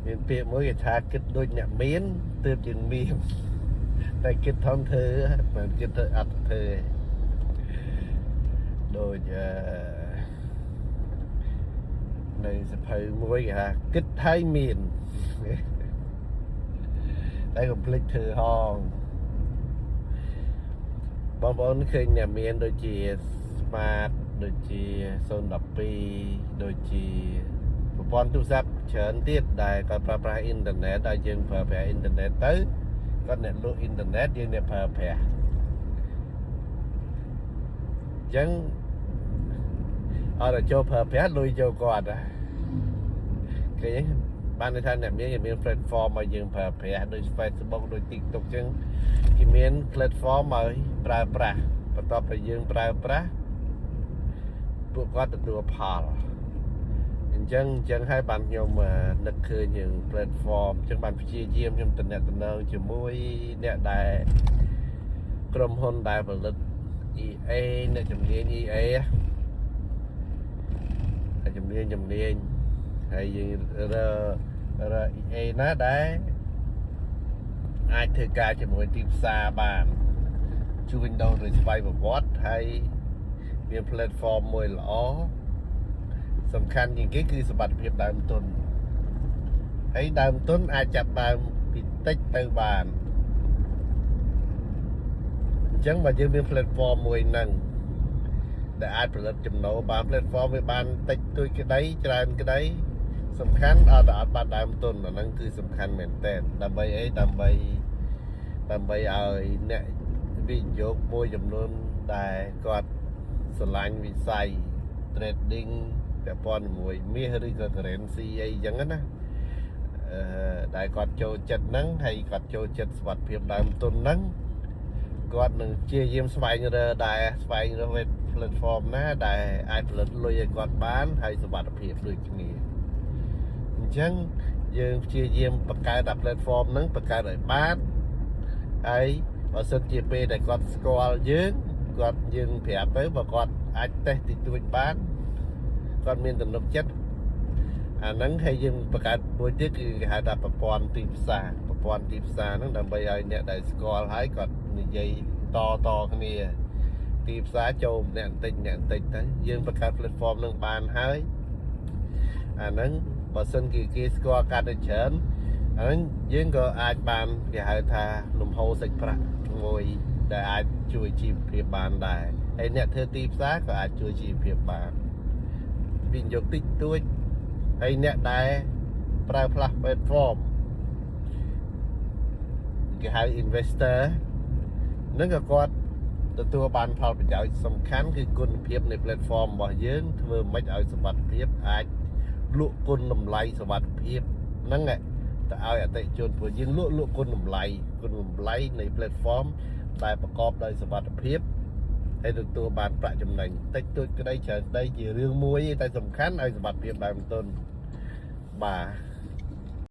miền Việt mỗi cái thà kết đôi nhà miến từ chừng miền tại kết thon thơ mà kết thơ ắt thơ đôi này sẽ phải mỗi cái kết hai miền đây còn lịch thơ hòn bóng bóng khơi nhà miền đôi chỉ smart đôi chỉ son đập pi đôi chỉ bọn tu sắp chớn tiết đài có pra internet đài dương phở phẻ internet tới có net lụa internet dương net phở phẻ chẳng ở là cho phở phẻ lui cho quạt à cái banในท่านเนี่ยมีแพลตฟอร์มมาdương phở phẻโดย Facebook โดย TikTok ចឹងគេមាន platform ឲ្យប្រើប្រាស់បន្ទាប់ពីយើងប្រើប្រាស់ពួកគាត់ទទួលផលអញ្ចឹងឲ្យបានខ្ញុំនឹកឃើញយើង platform អញ្ចឹងបានព្យាយាមខ្ញុំតំណែងជាមួយអ្នកដែលក្រុមហ៊ុនដែលផលិត EA អ្នកជំនាញ EA ហើយជំនាញហើយយើងរ EA ណាដែរអាចធ្វើការជាមួយទីផ្សារបានជួយដល់ឬស្វ័យប្រវត្តិហើយមាន platform មួយល្អសំខាន់ជាងគេគឺសុវត្ថិភាពដើមទុនហើយដើមទុនអាចចាប់ដើមពីតិចទៅបានអញ្ចឹងបើយើងមាន platform មួយហ្នឹងដែលអាចផលិតចំណូលបាន platform វាបានតិចទួយក្តីច្រើនក្តីសំខាន់អត់បានដើមទុនអាហ្នឹងគឺសំខាន់មែនតើដើម្បីអីដើម្បីឲ្យអ្នកវិនិយោគមួយចំនួនដែលគាត់ស្រឡាញ់វិស័យ trading ពាក់ព័ន្ធជាមួយមាសឬក៏ currency អីចឹងណាដែលគាត់ចូលចិត្តហ្នឹងហើយគាត់ចូលចិត្តសុវត្ថិភាពដើមទុនហ្នឹងគាត់នឹងព្យាយាមស្វែងរក platform ណាដែលអាចផលិតលុយឲ្យគាត់បានហើយសុវត្ថិភាពដូចគ្នាអញ្ចឹងយើងព្យាយាមបង្កើតដល់ platform ហ្នឹងបង្កើតឲ្យបានហើយបើសិនជាពេលដែលគាត់ស្គាល់យើងប្រាប់ទៅបើគាត់អាចតេស្តតិចតួចបានគាត់មានទំនុកចិត្តអាហ្នឹងហើយយើងបង្កើតមួយទៀតគឺគេហៅថាប្រព័ន្ធទីផ្សារហ្នឹងដើម្បីឲ្យអ្នកដែលស្គាល់ហើយគាត់និយាយតគ្នាទីផ្សារចូលអ្នកបន្តិចទៅយើងបង្កើត platform ហ្នឹងបានហើយអាហ្នឹងបើសិនគេស្គាល់កាត់ទៅច្រើនអាហ្នឹងយើងក៏អាចបានគេហៅថាលំហូរសាច់ប្រាក់មួយដែលអាចជួយជីវភាពបានដែរហើយអ្នកធ្វើទីផ្សារក៏អាចជួយជីវភាពបានវិនិយោគតិចតួចហើយអ្នកដែលប្រើប្រាស់ platform គេហៅ investor នឹងក៏គាត់ទទួលបានផលប្រយោជន៍សំខាន់គឺគុណភាពនៃ platform របស់យើងធ្វើមិនឲ្យសុវត្ថិភាពអាចលក់គុណតម្លៃសុវត្ថិភាពហ្នឹងទៅឲ្យអតិថិជនព្រោះយើងលក់គុណតម្លៃនៃ platform ដែលប្រកបដោយសុវត្ថិភាពហើយទទួលបានប្រាក់ចំណេញតិចតួចក្តីច្រើនក្តីជារឿងមួយតែសំខាន់ឲ្យសុវត្ថិភាពដើមទុនបាទ